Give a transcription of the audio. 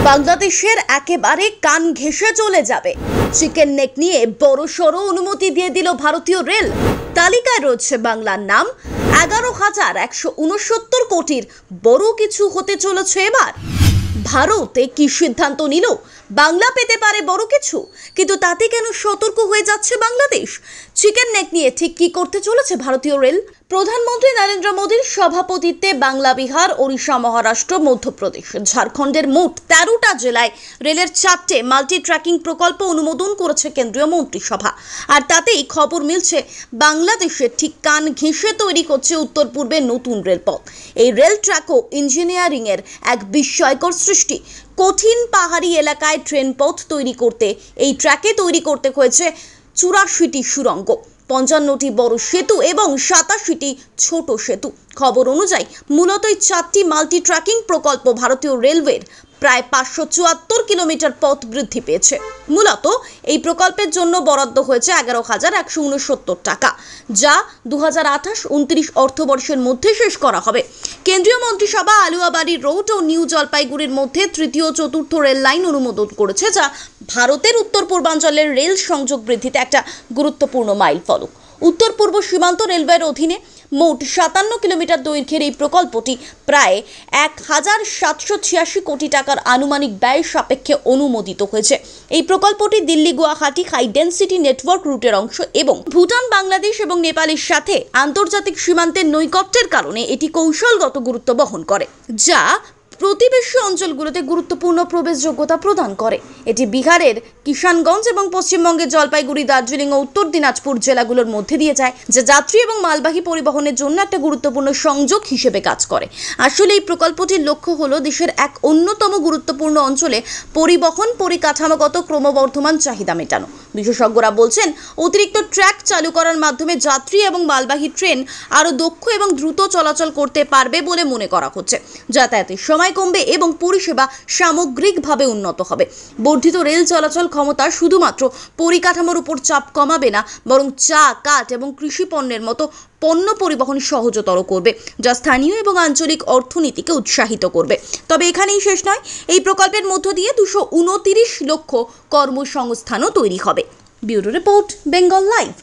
বাংলাদেশের একেবারে কান ঘেঁষে চলে যাবে চিকেন নেক নিয়ে বড়সড় অনুমতি দিয়ে দিল ভারতীয় রেল। তালিকায় রয়েছে বাংলার নাম 11,169 কোটির। বড় কিছু হতে চলেছে এবার। ভারতে কি সিদ্ধান্ত নিল? বাংলা পেতে পারে বড় কিছু, কিন্তু তাতে কেন সতর্ক হয়ে যাচ্ছে বাংলাদেশ? চিকেন নেক নিয়ে ঠিক কি করতে চলেছে ভারতীয় রেল? প্রধানমন্ত্রী নরেন্দ্র মোদীর সভাপতিত্বে বাংলা, বিহার, ওড়িশা, মহারাষ্ট্র, মধ্যপ্রদেশ, ঝাড়খণ্ডের মোট 13টা জেলায় রেলের 4টে মাল্টি ট্র্যাকিং প্রকল্প অনুমোদন করেছে কেন্দ্রীয় মন্ত্রিসভা। আর তাতেই খবর মিলছে বাংলাদেশের ঠিক কান ঘেঁষে তৈরি করছে উত্তর পূর্বে নতুন রেলপথ। এই রেল ট্র্যাকও ইঞ্জিনিয়ারিং এর এক বিস্ময়কর সৃষ্টি। কঠিন পাহাড়ি এলাকায় ট্রেন পথ তৈরি করতে এই ট্র্যাকে তৈরি করতে হয়েছে 84টি সুড়ঙ্গ, 55টি বড় সেতু এবং 87টি ছোট সেতু। খবর অনুযায়ী মূলত এই 4টি মাল্টি ট্র্যাকিং প্রকল্প ভারতীয় রেলওয়ের প্রায় 574 কিলোমিটার পথ বৃদ্ধি পেয়েছে। মূলত এই প্রকল্পের জন্য বরাদ্দ হয়েছে 11,169 টাকা, যা 2028-29 অর্থবর্ষের মধ্যে শেষ করা হবে। কেন্দ্রীয় মন্ত্রিসভা আলুয়াবাড়ি রোড ও নিউ জলপাইগুড়ির মধ্যে তৃতীয় ও চতুর্থ রেল লাইন অনুমোদন করেছে, যা ভারতের উত্তর পূর্বাঞ্চলের রেল সংযোগ বৃদ্ধিতে একটা গুরুত্বপূর্ণ মাইলফলক। উত্তর পূর্ব সীমান্ত রেলওয়ের অধীনে মোট 57 কিলোমিটার দৈর্ঘ্যের এই প্রকল্পটি প্রায় 1,786 কোটি টাকার আনুমানিক ব্যয় সাপেক্ষে অনুমোদিত হয়েছে। এই প্রকল্পটি Delhi Guwahati high density network রুটের অংশ এবং ভুটান, বাংলাদেশ এবং নেপালের সাথে আন্তর্জাতিক সীমান্তের নৈকট্যের কারণে এটি কৌশলগত গুরুত্ব বহন করে, যা প্রতিবেশী অঞ্চলগুলোতে গুরুত্বপূর্ণ প্রবেশযোগ্যতা প্রদান করে। এটি বিহারের কিষানগঞ্জ এবং পশ্চিমবঙ্গের জলপাইগুড়ি, দার্জিলিং ও উত্তর দিনাজপুর জেলাগুলোর মধ্যে দিয়ে যায়, যা যাত্রী এবং মালবাহী পরিবহনের জন্য একটা গুরুত্বপূর্ণ সংযোগ হিসেবে কাজ করে। আসলে এই প্রকল্পটির লক্ষ্য হলো দেশের এক অন্যতম গুরুত্বপূর্ণ অঞ্চলে পরিবহন পরিকাঠামোগত ক্রমবর্ধমান চাহিদা মেটানো। বিশেষজ্ঞরা বলছেন, অতিরিক্ত ট্র্যাক চালু করার মাধ্যমে যাত্রী এবং মালবাহী ট্রেন আরও দক্ষ এবং দ্রুত চলাচল করতে পারবে বলে মনে করা হচ্ছে। যাতায়াতের সময় কমবে এবং পরিষেবা সামগ্রিকভাবে উন্নত হবে। বর্ধিত রেল চলাচল ক্ষমতা শুধুমাত্র পরিকাঠামোর উপর চাপ কমাবে না, বরং চা, কাঠ এবং কৃষি পণ্যের মতো পণ্য পরিবহন সহজতর করবে, যা স্থানীয় এবং আঞ্চলিক অর্থনীতিকে উৎসাহিত করবে। তবে এখানেই শেষ নয়, এই প্রকল্পের মধ্য দিয়ে 229 লক্ষ কর্মসংস্থানও তৈরি হবে। Bureau report, Bengal live.